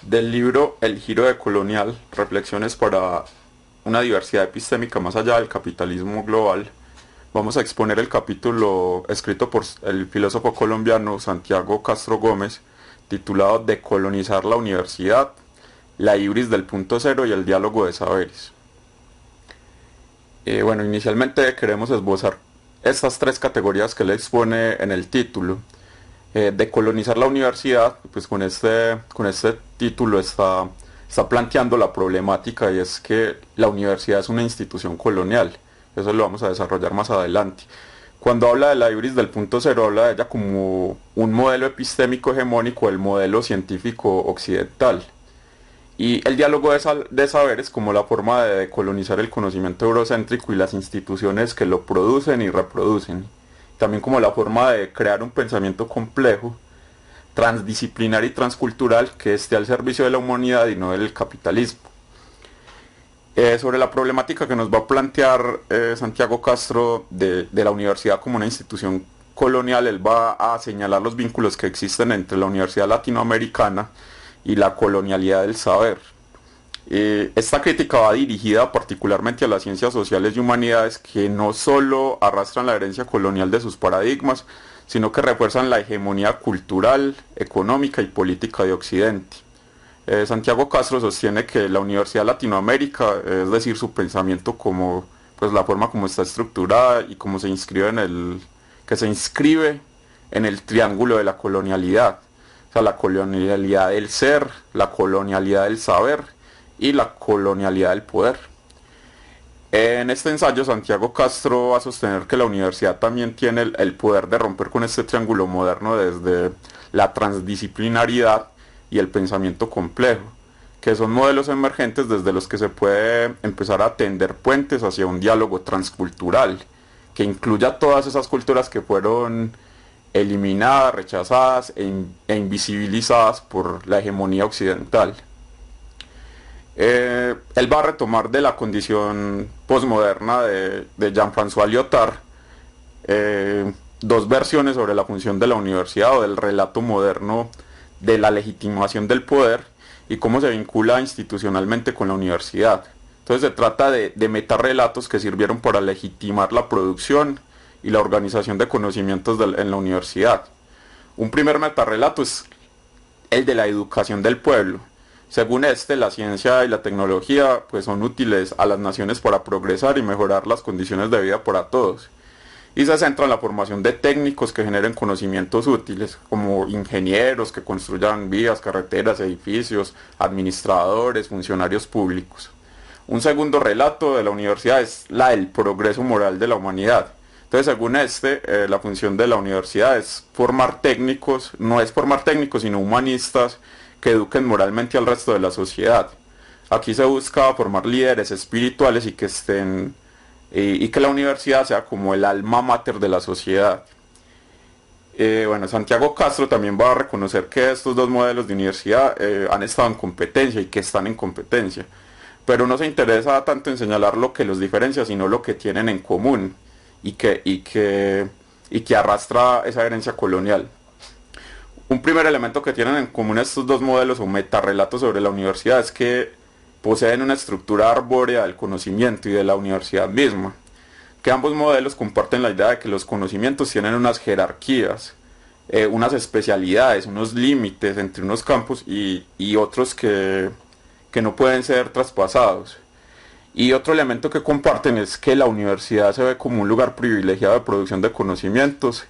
Del libro El giro de colonial, reflexiones para una diversidad epistémica más allá del capitalismo global, vamos a exponer el capítulo escrito por el filósofo colombiano Santiago Castro Gómez, titulado Decolonizar la universidad, la ibris del punto cero y el diálogo de saberes. Bueno, inicialmente queremos esbozar estas tres categorías que él expone en el título. Decolonizar la universidad, pues con este título está planteando la problemática, y es que la universidad es una institución colonial. Eso lo vamos a desarrollar más adelante. Cuando habla de la ibris del punto cero, habla de ella como un modelo epistémico hegemónico del modelo científico occidental. Y el diálogo de saberes como la forma de decolonizar el conocimiento eurocéntrico y las instituciones que lo producen y reproducen. También como la forma de crear un pensamiento complejo, transdisciplinar y transcultural que esté al servicio de la humanidad y no del capitalismo. Sobre la problemática que nos va a plantear Santiago Castro de la universidad como una institución colonial, él va a señalar los vínculos que existen entre la universidad latinoamericana y la colonialidad del saber. Esta crítica va dirigida particularmente a las ciencias sociales y humanidades, que no solo arrastran la herencia colonial de sus paradigmas, sino que refuerzan la hegemonía cultural, económica y política de Occidente. Santiago Castro sostiene que la Universidad de Latinoamérica, es decir, su pensamiento como pues la forma como está estructurada y cómo se inscribe que se inscribe en el triángulo de la colonialidad. O sea, la colonialidad del ser, la colonialidad del saber y la colonialidad del poder. En este ensayo, Santiago Castro va a sostener que la universidad también tiene el poder de romper con este triángulo moderno desde la transdisciplinaridad y el pensamiento complejo, que son modelos emergentes desde los que se puede empezar a tender puentes hacia un diálogo transcultural, que incluya todas esas culturas que fueron eliminadas, rechazadas e invisibilizadas por la hegemonía occidental. Él va a retomar de la condición posmoderna de Jean-François Lyotard dos versiones sobre la función de la universidad, o del relato moderno de la legitimación del poder y cómo se vincula institucionalmente con la universidad. Entonces se trata de metarrelatos que sirvieron para legitimar la producción y la organización de conocimientos en la universidad. Un primer metarrelato es el de la educación del pueblo. Según este, la ciencia y la tecnología pues son útiles a las naciones para progresar y mejorar las condiciones de vida para todos. Y se centra en la formación de técnicos que generen conocimientos útiles, como ingenieros que construyan vías, carreteras, edificios, administradores, funcionarios públicos. Un segundo relato de la universidad es la del progreso moral de la humanidad. Entonces, según la función de la universidad es formar técnicos, no es formar técnicos, sino humanistas que eduquen moralmente al resto de la sociedad. Aquí se busca formar líderes espirituales y que la universidad sea como el alma mater de la sociedad. Bueno, Santiago Castro también va a reconocer que estos dos modelos de universidad han estado en competencia y que están en competencia, pero no se interesa tanto en señalar lo que los diferencia, sino lo que tienen en común y que arrastra esa herencia colonial. Un primer elemento que tienen en común estos dos modelos o metarrelatos sobre la universidad es que poseen una estructura arbórea del conocimiento y de la universidad misma, que ambos modelos comparten la idea de que los conocimientos tienen unas jerarquías, unas especialidades, unos límites entre unos campos y otros que no pueden ser traspasados. Y otro elemento que comparten es que la universidad se ve como un lugar privilegiado de producción de conocimientos,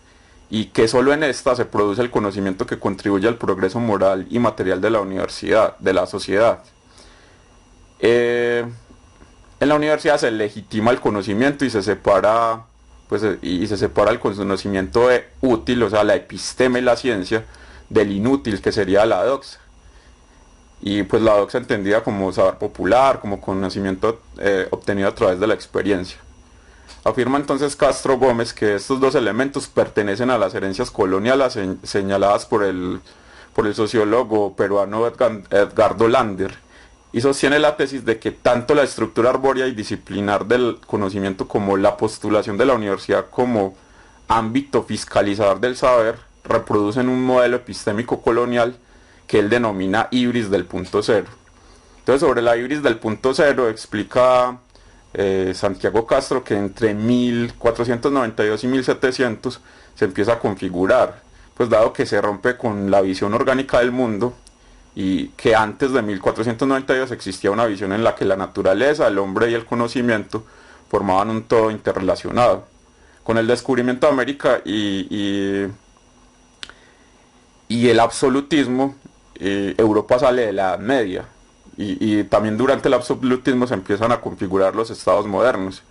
y que solo en esta se produce el conocimiento que contribuye al progreso moral y material de la universidad, de la sociedad. En la universidad se legitima el conocimiento y se separa el conocimiento útil, o sea, la episteme y la ciencia, del inútil, que sería la doxa. Y pues la doxa entendida como saber popular, como conocimiento obtenido a través de la experiencia. Afirma entonces Castro Gómez que estos dos elementos pertenecen a las herencias coloniales señaladas por el sociólogo peruano Edgardo Lander, y sostiene la tesis de que tanto la estructura arbórea y disciplinar del conocimiento como la postulación de la universidad como ámbito fiscalizador del saber reproducen un modelo epistémico colonial que él denomina ibris del punto cero. Entonces, sobre la ibris del punto cero explica Santiago Castro que entre 1492 y 1700 se empieza a configurar, pues dado que se rompe con la visión orgánica del mundo y que antes de 1492 existía una visión en la que la naturaleza, el hombre y el conocimiento formaban un todo interrelacionado. Con el descubrimiento de América y el absolutismo, Europa sale de la Edad Media y también durante el absolutismo se empiezan a configurar los estados modernos.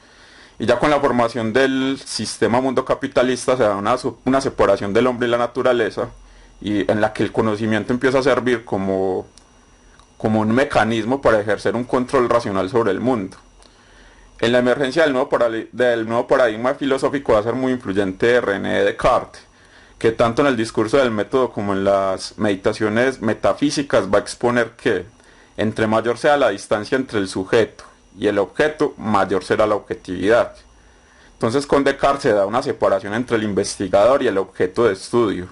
Y ya con la formación del sistema mundo capitalista se da una separación del hombre y la naturaleza, y en la que el conocimiento empieza a servir como un mecanismo para ejercer un control racional sobre el mundo. En la emergencia del nuevo paradigma filosófico va a ser muy influyente René Descartes, que tanto en el discurso del método como en las meditaciones metafísicas va a exponer que entre mayor sea la distancia entre el sujeto y el objeto, mayor será la objetividad. Entonces con Descartes se da una separación entre el investigador y el objeto de estudio.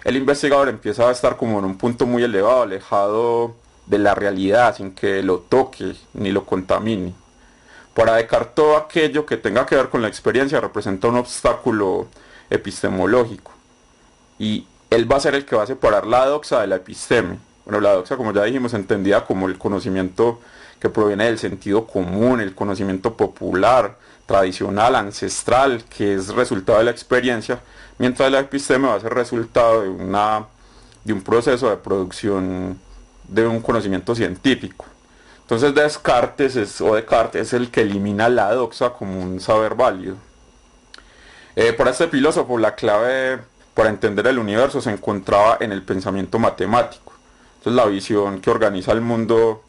El investigador empieza a estar como en un punto muy elevado, alejado de la realidad, sin que lo toque ni lo contamine. Para Descartes, todo aquello que tenga que ver con la experiencia representa un obstáculo epistemológico. Y él va a ser el que va a separar la doxa de la episteme. Bueno, la doxa, como ya dijimos, entendida como el conocimiento que proviene del sentido común, el conocimiento popular, tradicional, ancestral, que es resultado de la experiencia, mientras la episteme va a ser resultado de un proceso de producción de un conocimiento científico. Entonces Descartes es el que elimina la doxa como un saber válido. Para este filósofo la clave para entender el universo se encontraba en el pensamiento matemático. Entonces la visión que organiza el mundo,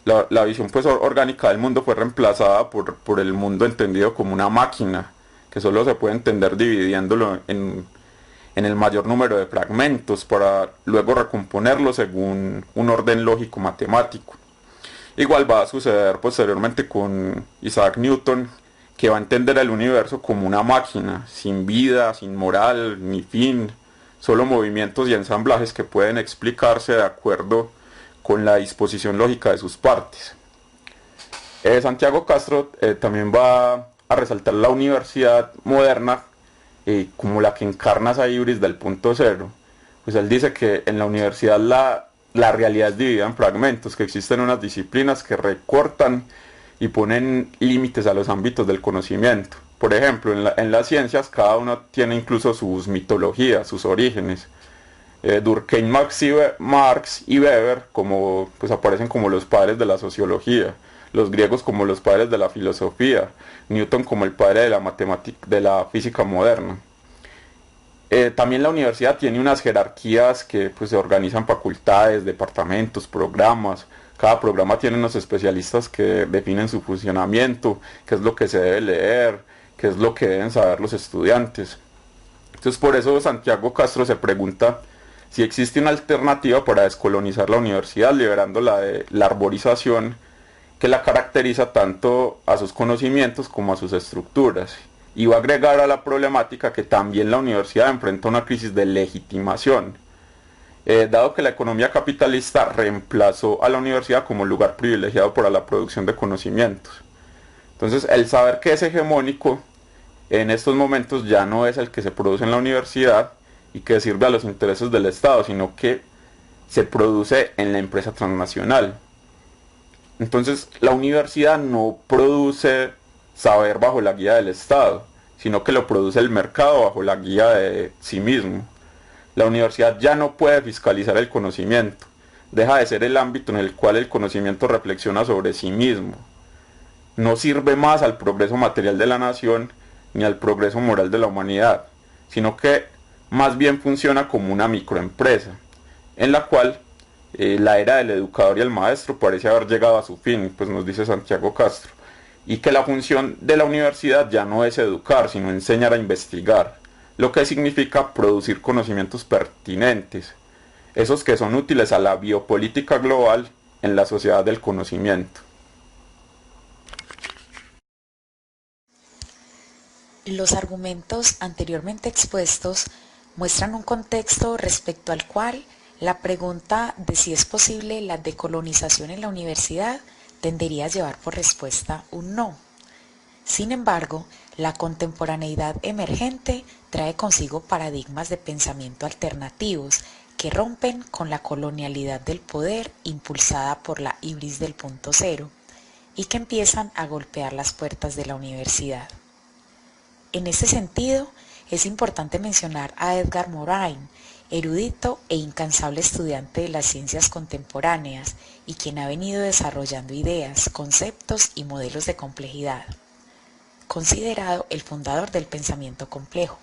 la visión pues orgánica del mundo fue reemplazada por el mundo entendido como una máquina, que solo se puede entender dividiéndolo en el mayor número de fragmentos para luego recomponerlo según un orden lógico matemático. Igual va a suceder posteriormente con Isaac Newton, que va a entender el universo como una máquina, sin vida, sin moral, ni fin, solo movimientos y ensamblajes que pueden explicarse de acuerdo con la disposición lógica de sus partes. Santiago Castro también va a resaltar la universidad moderna como la que encarna esa ibris del punto cero. Pues él dice que en la universidad la realidad es dividida en fragmentos, que existen unas disciplinas que recortan y ponen límites a los ámbitos del conocimiento. Por ejemplo, en las ciencias cada uno tiene incluso sus mitologías, sus orígenes. Durkheim, Marx y Weber pues aparecen como los padres de la sociología, los griegos como los padres de la filosofía, Newton como el padre de la de la física moderna. También la universidad tiene unas jerarquías que pues, se organizan facultades, departamentos, programas. Cada programa tiene unos especialistas que definen su funcionamiento, qué es lo que se debe leer, qué es lo que deben saber los estudiantes. Entonces por eso Santiago Castro se pregunta si existe una alternativa para descolonizar la universidad, liberándola de la arborización que la caracteriza tanto a sus conocimientos como a sus estructuras. Y va a agregar a la problemática que también la universidad enfrenta una crisis de legitimación, dado que la economía capitalista reemplazó a la universidad como lugar privilegiado para la producción de conocimientos. Entonces el saber que es hegemónico en estos momentos ya no es el que se produce en la universidad y que sirve a los intereses del Estado, sino que se produce en la empresa transnacional. Entonces la universidad no produce saber bajo la guía del Estado, sino que lo produce el mercado bajo la guía de sí mismo. La universidad ya no puede fiscalizar el conocimiento, deja de ser el ámbito en el cual el conocimiento reflexiona sobre sí mismo. No sirve más al progreso material de la nación ni al progreso moral de la humanidad, sino que más bien funciona como una microempresa, en la cual la era del educador y el maestro parece haber llegado a su fin, pues nos dice Santiago Castro, y que la función de la universidad ya no es educar, sino enseñar a investigar, lo que significa producir conocimientos pertinentes, esos que son útiles a la biopolítica global en la sociedad del conocimiento. Los argumentos anteriormente expuestos muestran un contexto respecto al cual La pregunta de si es posible la decolonización en la universidad tendería a llevar por respuesta un no. Sin embargo, la contemporaneidad emergente trae consigo paradigmas de pensamiento alternativos que rompen con la colonialidad del poder impulsada por la ibris del punto cero y que empiezan a golpear las puertas de la universidad. En este sentido, es importante mencionar a Edgar Morin, erudito e incansable estudiante de las ciencias contemporáneas y quien ha venido desarrollando ideas, conceptos y modelos de complejidad, considerado el fundador del pensamiento complejo.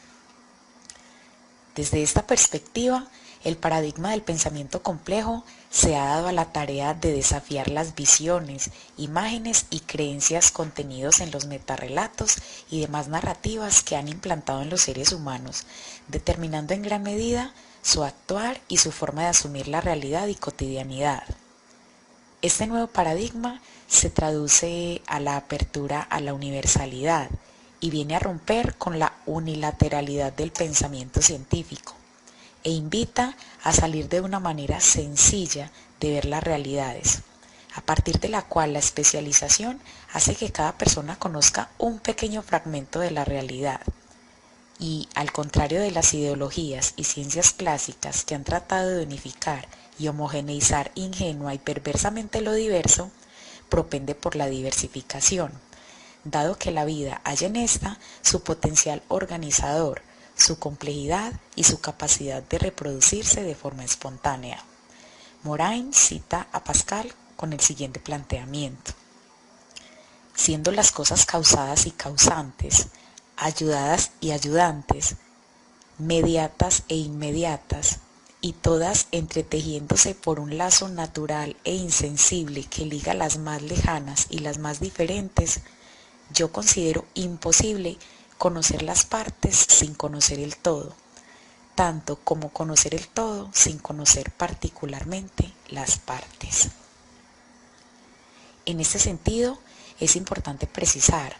Desde esta perspectiva, el paradigma del pensamiento complejo se ha dado a la tarea de desafiar las visiones, imágenes y creencias contenidos en los metarrelatos y demás narrativas que han implantado en los seres humanos, determinando en gran medida su actuar y su forma de asumir la realidad y cotidianidad. Este nuevo paradigma se traduce a la apertura a la universalidad y viene a romper con la unilateralidad del pensamiento científico e invita a salir de una manera sencilla de ver las realidades, a partir de la cual la especialización hace que cada persona conozca un pequeño fragmento de la realidad. Y, al contrario de las ideologías y ciencias clásicas que han tratado de unificar y homogeneizar ingenua y perversamente lo diverso, propende por la diversificación, dado que la vida halla en esta su potencial organizador, su complejidad y su capacidad de reproducirse de forma espontánea. Morin cita a Pascal con el siguiente planteamiento: siendo las cosas causadas y causantes, ayudadas y ayudantes, mediatas e inmediatas, y todas entretejiéndose por un lazo natural e insensible que liga las más lejanas y las más diferentes, yo considero imposible conocer las partes sin conocer el todo, tanto como conocer el todo sin conocer particularmente las partes. En este sentido, es importante precisar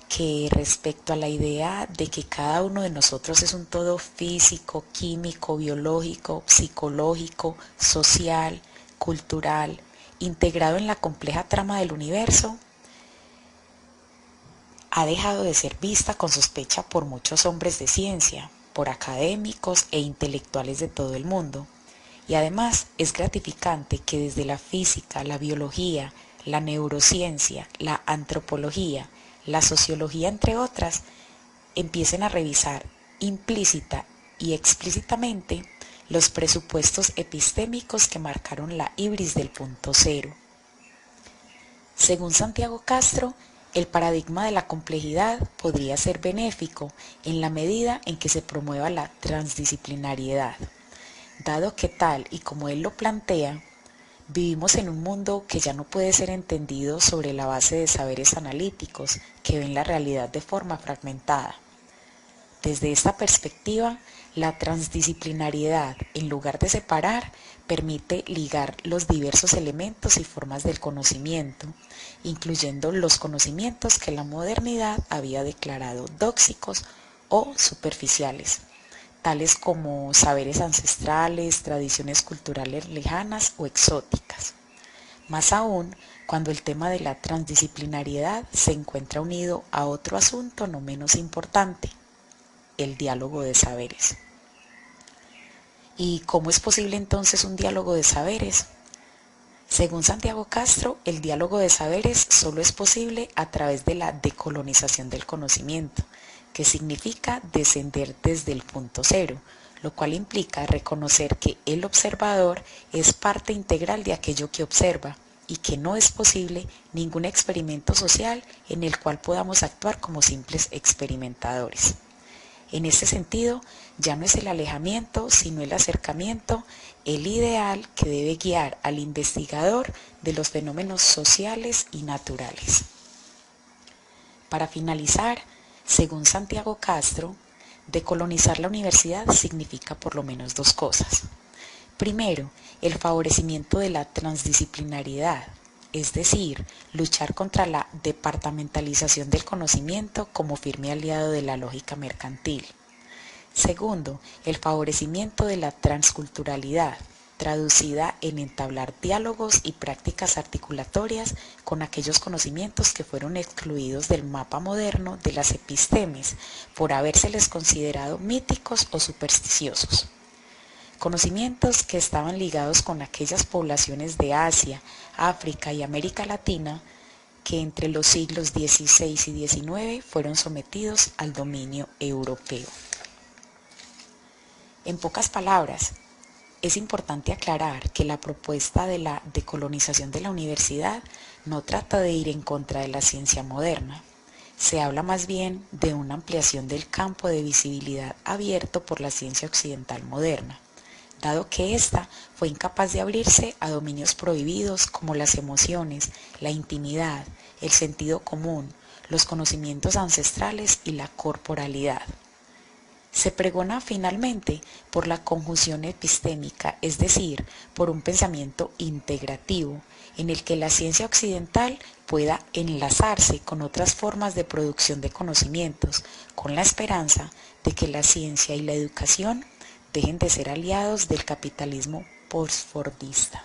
que respecto a la idea de que cada uno de nosotros es un todo físico, químico, biológico, psicológico, social, cultural, integrado en la compleja trama del universo, ha dejado de ser vista con sospecha por muchos hombres de ciencia, por académicos e intelectuales de todo el mundo. Y además es gratificante que desde la física, la biología, la neurociencia, la antropología, la sociología, entre otras, empiecen a revisar implícita y explícitamente los presupuestos epistémicos que marcaron la ibris del punto cero. Según Santiago Castro, el paradigma de la complejidad podría ser benéfico en la medida en que se promueva la transdisciplinariedad, dado que tal y como él lo plantea, vivimos en un mundo que ya no puede ser entendido sobre la base de saberes analíticos que ven la realidad de forma fragmentada. Desde esta perspectiva, la transdisciplinariedad, en lugar de separar, permite ligar los diversos elementos y formas del conocimiento, incluyendo los conocimientos que la modernidad había declarado dóxicos o superficiales, tales como saberes ancestrales, tradiciones culturales lejanas o exóticas. Más aún, cuando el tema de la transdisciplinariedad se encuentra unido a otro asunto no menos importante: el diálogo de saberes. ¿Y cómo es posible entonces un diálogo de saberes? Según Santiago Castro, el diálogo de saberes solo es posible a través de la decolonización del conocimiento, que significa descender desde el punto cero, lo cual implica reconocer que el observador es parte integral de aquello que observa y que no es posible ningún experimento social en el cual podamos actuar como simples experimentadores. En ese sentido, ya no es el alejamiento, sino el acercamiento, el ideal que debe guiar al investigador de los fenómenos sociales y naturales. Para finalizar, según Santiago Castro, decolonizar la universidad significa por lo menos dos cosas. Primero, el favorecimiento de la transdisciplinariedad, es decir, luchar contra la departamentalización del conocimiento como firme aliado de la lógica mercantil. Segundo, el favorecimiento de la transculturalidad, traducida en entablar diálogos y prácticas articulatorias con aquellos conocimientos que fueron excluidos del mapa moderno de las epistemes por habérseles considerado míticos o supersticiosos. Conocimientos que estaban ligados con aquellas poblaciones de Asia, África y América Latina que entre los siglos XVI y XIX fueron sometidos al dominio europeo. En pocas palabras, es importante aclarar que la propuesta de la decolonización de la universidad no trata de ir en contra de la ciencia moderna. Se habla más bien de una ampliación del campo de visibilidad abierto por la ciencia occidental moderna, dado que ésta fue incapaz de abrirse a dominios prohibidos como las emociones, la intimidad, el sentido común, los conocimientos ancestrales y la corporalidad. Se pregona finalmente por la conjunción epistémica, es decir, por un pensamiento integrativo, en el que la ciencia occidental pueda enlazarse con otras formas de producción de conocimientos, con la esperanza de que la ciencia y la educación dejen de ser aliados del capitalismo postfordista.